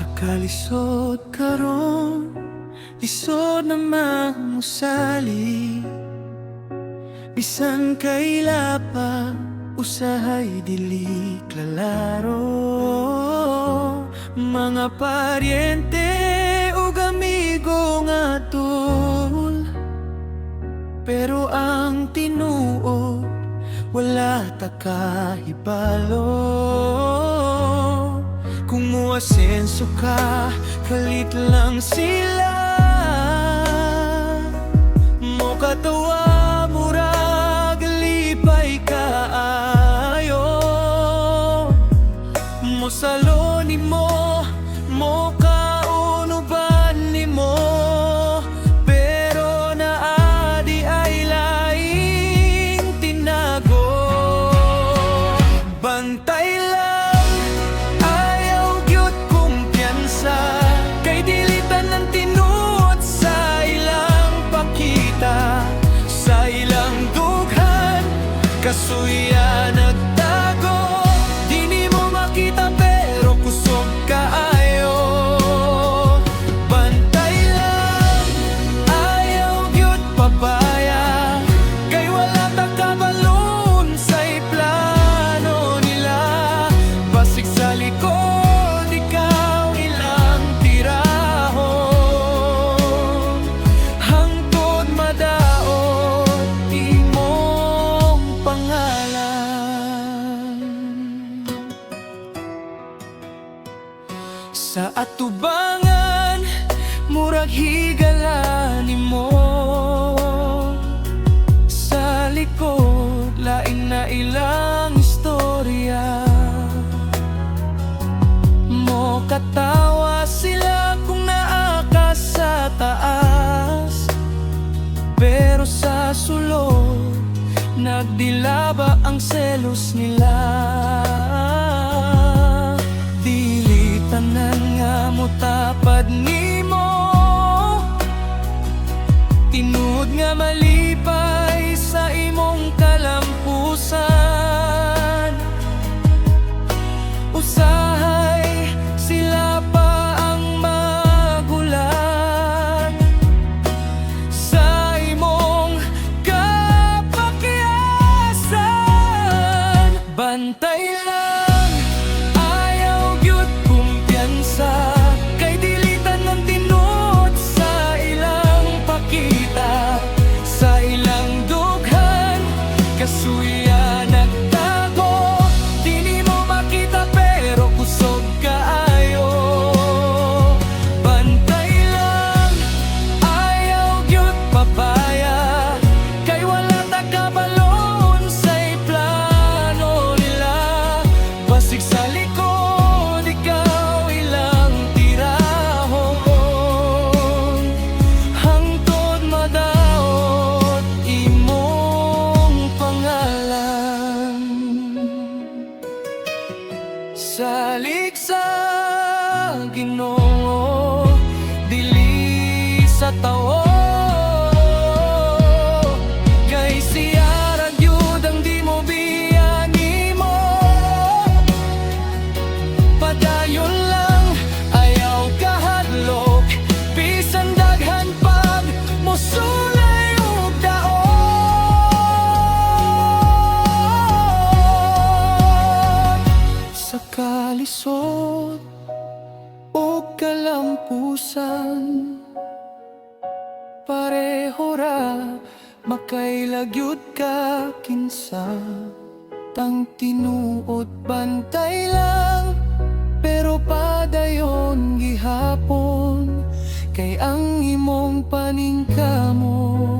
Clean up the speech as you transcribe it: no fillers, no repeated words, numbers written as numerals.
Sa kalisod karon, lisod naman musali. Bisan kaila pa, usahay dili klalaro. Mga paryente ug amigo nga tul, pero ang tinuod wala ta kahibalo. Kung muasenso ka, kalit lang sila. Mo katawa, murag lipay kaayo. Mo salo ni mo kaunuban ni mo. Pero naadi ay laing tinago. Bantay lang, ayaw gyud kumpiyansa. Kay dilitan ng tinuod sa ilang pakita. Sa ilang dughan, kasuya nagtago. Di ni mo makita pero kusog kaayo. Bantay lang, ayaw gyud pabaya. Kay wala ta kabalon sa'y plano nila. Basig sa likod, ikaw ilang tirahon. Hangtod madaot imong pangalan. Sa atubangan, murag higala nimo. Sa likod, lain na ilang istorya. Mo katawa sila kung naa ka sa taas. Pero sa sulod, nagdilaba ang selos nila. Dili tanan nga mo tapad nimo. Tinud nga malipay sa imong kalampusan. Usahay sila pa ang magulan sa imong kapakyasan. Bantay lang, ayaw gyud kumpiyansa. Kay dilitan ng tinuod sa ilang pakita. Sa ilang dughan, kasuya nagtago. Di ni mo makita pero kusog kaayo. Bantay lang, ayaw gyud pabaya. Kay wala ta kabalon sa'y plano nila. Basig sa likod, ikaw ilang tirahon. Hangtod madaot imong pangalan. Salig sa Ginoo, dili sa tao. Kay siya ra gyud ang di mo biyani mo. Padayon lang, ayaw kahadlok. Bisan daghan pag mosulay ug daot. Sa kalisod o kalampusan, pareho ra makailagyud ka kinsa. Tang tinuod bantay lang, pero padayon gihapon. Kay ang imong paningkamot